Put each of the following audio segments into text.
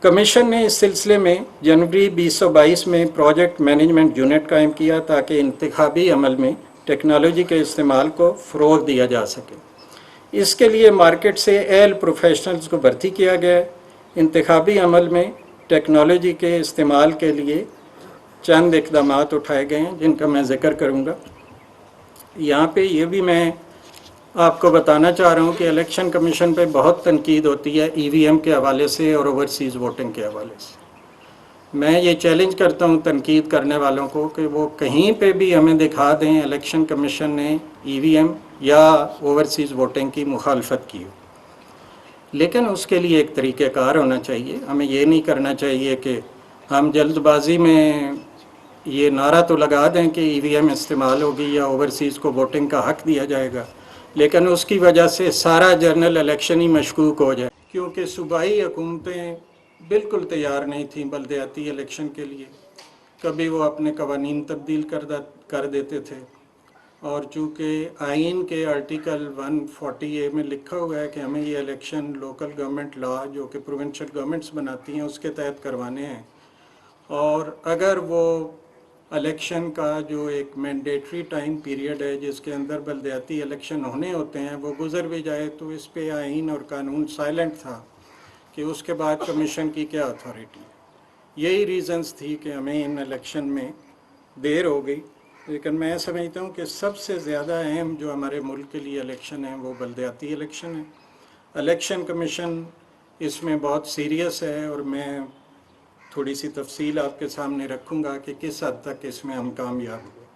Commission نے اس سلسلے میں جنوری 2022 میں پروجیکٹ مینجمنٹ یونٹ قائم کیا تاکہ انتخابی عمل میں ٹیکنالوجی کے استعمال کو فروغ دیا جا سکے۔ اس کے لیے مارکیٹ سے اہل پروفیشنلز کو بھرتی کیا گیا ہے۔ انتخابی عمل میں ٹیکنالوجی کے استعمال کے لیے چند اقدامات اٹھائے گئے ہیں جن کا میں ذکر کروں گا۔ یہاں پہ یہ بھی میں آپ کو بتانا چاہ رہا ہوں کہ الیکشن کمیشن پہ بہت تنقید ہوتی ہے ای وی ایم کے حوالے سے اور اوورسیز ووٹنگ کے حوالے سے۔ میں یہ چیلنج کرتا ہوں تنقید کرنے والوں کو کہ وہ کہیں پہ بھی ہمیں دکھا دیں الیکشن کمیشن نے ای وی ایم یا اوورسیز ووٹنگ کی مخالفت کی ہو، لیکن اس کے لیے ایک طریقہ کار ہونا چاہیے۔ ہمیں یہ نہیں کرنا چاہیے کہ ہم جلد بازی میں یہ نعرہ تو لگا دیں کہ ای وی ایم استعمال ہوگی یا اوورسیز کو ووٹنگ کا حق دیا جائے گا، لیکن اس کی وجہ سے سارا جنرل الیکشن ہی مشکوک ہو جائے، کیونکہ صوبائی حکومتیں بالکل تیار نہیں تھیں بلدیاتی الیکشن کے لیے۔ کبھی وہ اپنے قوانین تبدیل کر دیتے تھے، اور چونکہ آئین کے آرٹیکل 140A میں لکھا ہوا ہے کہ ہمیں یہ الیکشن لوکل گورنمنٹ لا جو کہ پروونشل گورنمنٹس بناتی ہیں اس کے تحت کروانے ہیں، اور اگر وہ الیکشن کا جو ایک مینڈیٹری ٹائم پیریڈ ہے جس کے اندر بلدیاتی الیکشن ہونے ہوتے ہیں وہ گزر بھی جائے تو اس پہ آئین اور قانون سائلنٹ تھا کہ اس کے بعد کمیشن کی کیا اتھارٹی ہے۔ یہی ریزنز تھی کہ ہمیں ان الیکشن میں دیر ہو گئی، لیکن میں سمجھتا ہوں کہ سب سے زیادہ اہم جو ہمارے ملک کے لیے الیکشن ہیں وہ بلدیاتی الیکشن ہیں۔ الیکشن کمیشن اس میں بہت سیریس ہے، اور میں تھوڑی سی تفصیل آپ کے سامنے رکھوں گا کہ کس حد تک اس میں ہم کامیاب ہوئے۔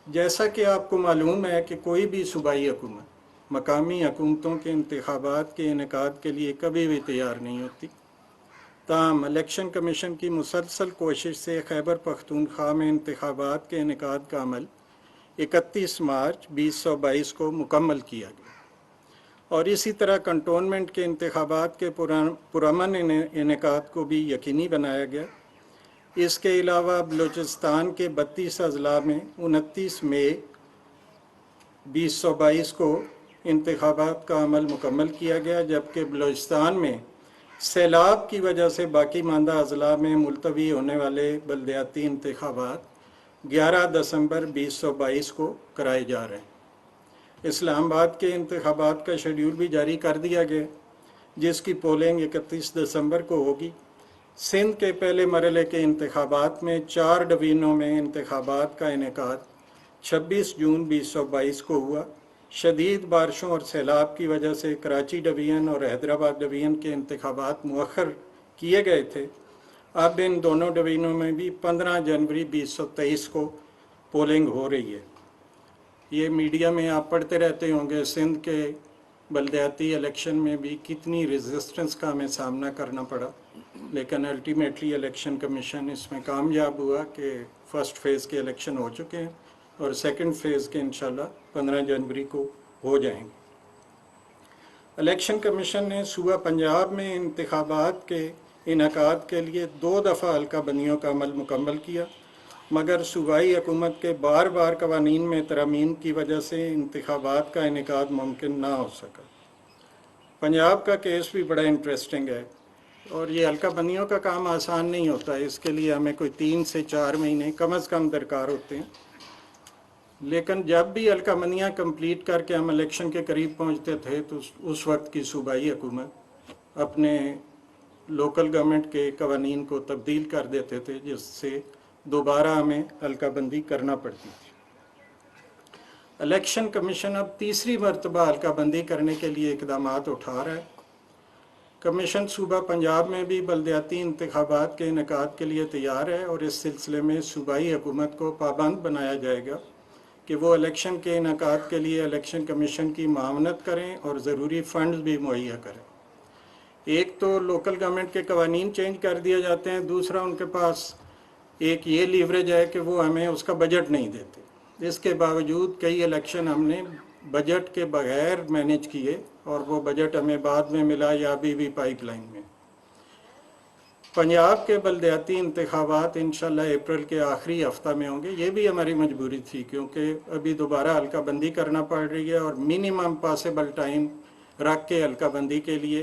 جیسا کہ آپ کو معلوم ہے کہ کوئی بھی صوبائی حکومت مقامی حکومتوں کے انتخابات کے انعقاد کے لیے کبھی بھی تیار نہیں ہوتی، تاہم الیکشن کمیشن کی مسلسل کوشش سے خیبر پختونخوا میں انتخابات کے انعقاد کا عمل 31 مارچ 2022 کو مکمل کیا گیا، اور اسی طرح کنٹونمنٹ کے انتخابات کے پرامن انعقاد کو بھی یقینی بنایا گیا۔ اس کے علاوہ بلوچستان کے 32 اضلاع میں 29 مئی 2022 کو انتخابات کا عمل مکمل کیا گیا، جبکہ بلوچستان میں سیلاب کی وجہ سے باقی ماندہ اضلاع میں ملتوی ہونے والے بلدیاتی انتخابات 11 دسمبر 2022 کو کرائے جا رہے ہیں۔ اسلام آباد کے انتخابات کا شیڈیول بھی جاری کر دیا گیا، جس کی پولنگ 31 دسمبر کو ہوگی۔ سندھ کے پہلے مرحلے کے انتخابات میں 4 ڈویژنوں میں انتخابات کا انعقاد 26 جون 2022 کو ہوا۔ شدید بارشوں اور سیلاب کی وجہ سے کراچی ڈویژن اور حیدرآباد ڈویژن کے انتخابات مؤخر کیے گئے تھے۔ اب ان دونوں ڈویژنوں میں بھی 15 جنوری 2023 کو پولنگ ہو رہی ہے۔ یہ میڈیا میں آپ پڑھتے رہتے ہوں گے سندھ کے بلدیاتی الیکشن میں بھی کتنی ریزسٹنس کا ہمیں سامنا کرنا پڑا، لیکن الٹیمیٹلی الیکشن کمیشن اس میں کامیاب ہوا کہ فرسٹ فیز کے الیکشن ہو چکے ہیں اور سیکنڈ فیز کے انشاءاللہ 15 جنوری کو ہو جائیں گے۔ الیکشن کمیشن نے صوبہ پنجاب میں انتخابات کے انعقاد کے لیے 2 دفعہ حلقہ بندیوں کا عمل مکمل کیا، مگر صوبائی حکومت کے بار بار قوانین میں ترامیم کی وجہ سے انتخابات کا انعقاد ممکن نہ ہو سکا۔ پنجاب کا کیس بھی بڑا انٹرسٹنگ ہے، اور یہ حلقہ بندیوں کا کام آسان نہیں ہوتا، اس کے لیے ہمیں کوئی 3 سے 4 مہینے کم از کم درکار ہوتے ہیں۔ لیکن جب بھی حلقہ بندیاں کمپلیٹ کر کے ہم الیکشن کے قریب پہنچتے تھے تو اس وقت کی صوبائی حکومت اپنے لوکل گورنمنٹ کے قوانین کو تبدیل کر دیتے تھے، جس سے دوبارہ ہمیں حلقہ بندی کرنا پڑتی تھی۔ الیکشن کمیشن اب تیسری مرتبہ حلقہ بندی کرنے کے لیے اقدامات اٹھا رہا ہے۔ کمیشن صوبہ پنجاب میں بھی بلدیاتی انتخابات کے انعقاد کے لیے تیار ہے، اور اس سلسلے میں صوبائی حکومت کو پابند بنایا جائے گا کہ وہ الیکشن کے انعقاد کے لیے الیکشن کمیشن کی معاونت کریں اور ضروری فنڈز بھی مہیا کریں۔ ایک تو لوکل گورنمنٹ کے قوانین چینج کر دیے جاتے ہیں، دوسرا ان کے پاس ایک یہ لیوریج ہے کہ وہ ہمیں اس کا بجٹ نہیں دیتے۔ اس کے باوجود کئی الیکشن ہم نے بجٹ کے بغیر مینیج کیے، اور وہ بجٹ ہمیں بعد میں ملا یا ابھی بھی پائپ لائن میں۔ پنجاب کے بلدیاتی انتخابات انشاءاللہ اپریل کے آخری ہفتہ میں ہوں گے۔ یہ بھی ہماری مجبوری تھی کیونکہ ابھی دوبارہ حلقہ بندی کرنا پڑ رہی ہے، اور منیمم پاسبل ٹائم رکھ کے حلقہ بندی کے لیے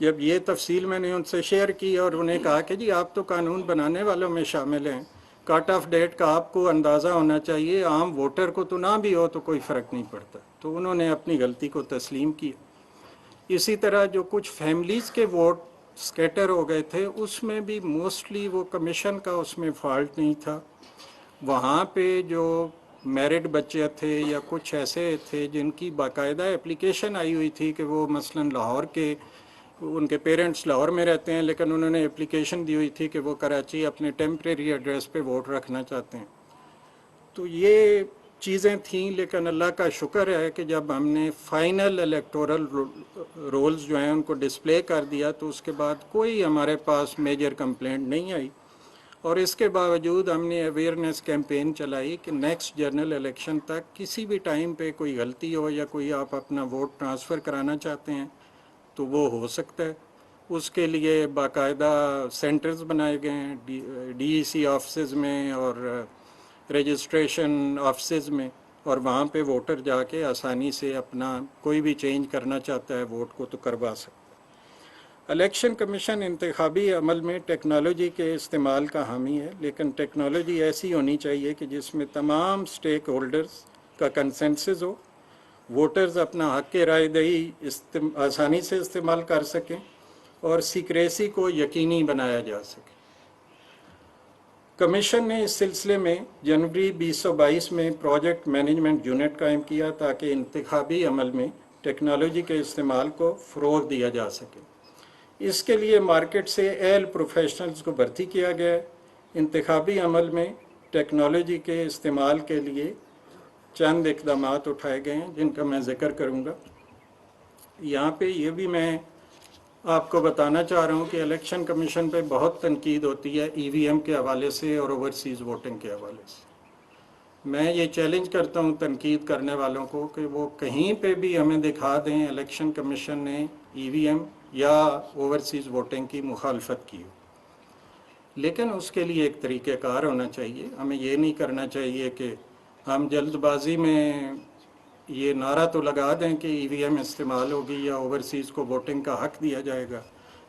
جب یہ تفصیل میں نے ان سے شیئر کی اور انہیں کہا کہ جی آپ تو قانون بنانے والوں میں شامل ہیں، کٹ آف ڈیٹ کا آپ کو اندازہ ہونا چاہیے، عام ووٹر کو تو نہ بھی ہو تو کوئی فرق نہیں پڑتا. تو انہوں نے اپنی غلطی کو تسلیم کی. اسی طرح جو کچھ فیملیز کے ووٹ سکیٹر ہو گئے تھے اس میں بھی موسٹلی وہ کمیشن کا اس میں فالٹ نہیں تھا. وہاں پہ جو میرڈ بچے تھے یا کچھ ایسے تھے جن کی باقاعدہ اپلیکیشن آئی ہوئی تھی کہ وہ مثلاً لاہور کے، ان کے پیرنٹس لاہور میں رہتے ہیں لیکن انہوں نے اپلیکیشن دی ہوئی تھی کہ وہ کراچی اپنے ٹیمپریری ایڈریس پہ ووٹ رکھنا چاہتے ہیں. تو یہ چیزیں تھیں، لیکن اللہ کا شکر ہے کہ جب ہم نے فائنل الیکٹورل رولز جو ہیں ان کو ڈسپلے کر دیا تو اس کے بعد کوئی ہمارے پاس میجر کمپلینٹ نہیں آئی. اور اس کے باوجود ہم نے اویئرنیس کیمپین چلائی کہ نیکسٹ جنرل الیکشن تک کسی بھی ٹائم پہ کوئی غلطی ہو یا کوئی آپ اپنا ووٹ ٹرانسفر کرانا چاہتے ہیں تو وہ ہو سکتا ہے. اس کے لیے باقاعدہ سینٹرز بنائے گئے ہیں ڈی ای سی آفسز میں اور رجسٹریشن آفسز میں، اور وہاں پہ ووٹر جا کے آسانی سے اپنا کوئی بھی چینج کرنا چاہتا ہے ووٹ کو تو کروا سکتا ہے. الیکشن کمیشن انتخابی عمل میں ٹیکنالوجی کے استعمال کا حامی ہے، لیکن ٹیکنالوجی ایسی ہونی چاہیے کہ جس میں تمام سٹیک ہولڈرز کا کنسنسس ہو، ووٹرز اپنا حق رائے دہی آسانی سے استعمال کر سکیں اور سیکریسی کو یقینی بنایا جا سکے. کمیشن نے اس سلسلے میں جنوری 2022 میں پروجیکٹ مینجمنٹ یونٹ قائم کیا تاکہ انتخابی عمل میں ٹیکنالوجی کے استعمال کو فروغ دیا جا سکے. اس کے لیے مارکیٹ سے اہل پروفیشنلز کو بھرتی کیا گیا ہے. انتخابی عمل میں ٹیکنالوجی کے استعمال کے لیے چند اقدامات اٹھائے گئے ہیں جن کا میں ذکر کروں گا. یہاں پہ یہ بھی میں آپ کو بتانا چاہ رہا ہوں کہ الیکشن کمیشن پہ بہت تنقید ہوتی ہے ای وی ایم کے حوالے سے اور اوورسیز ووٹنگ کے حوالے سے. میں یہ چیلنج کرتا ہوں تنقید کرنے والوں کو کہ وہ کہیں پہ بھی ہمیں دکھا دیں الیکشن کمیشن نے ای وی ایم یا اوورسیز ووٹنگ کی مخالفت کی ہو. لیکن اس کے لیے ایک طریقہ کار ہونا چاہیے. ہمیں یہ نہیں کرنا چاہیے کہ ہم جلد بازی میں یہ نعرہ تو لگا دیں کہ ای وی ایم استعمال ہوگی یا اوورسیز کو ووٹنگ کا حق دیا جائے گا،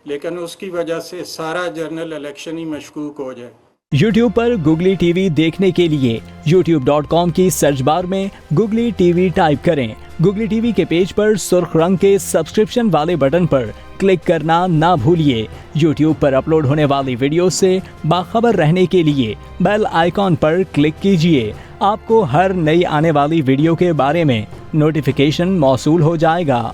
لیکن اس کی وجہ سے سارا جنرل الیکشن ہی مشکوک ہو جائے. یوٹیوب پر گوگلی ٹی وی دیکھنے کے لیے youtube.com کی سرچ بار میں گوگلی ٹی وی ٹائپ کریں. گوگلی ٹی وی کے پیج پر سرخ رنگ کے سبسکرپشن والے بٹن پر کلک کرنا نہ بھولیے. یوٹیوب پر اپلوڈ ہونے والی ویڈیو سے باخبر رہنے کے لیے بیل آئیکن پر کلک کیجیے. آپ کو ہر نئی آنے والی ویڈیو کے بارے میں نوٹیفیکیشن موصول ہو جائے گا.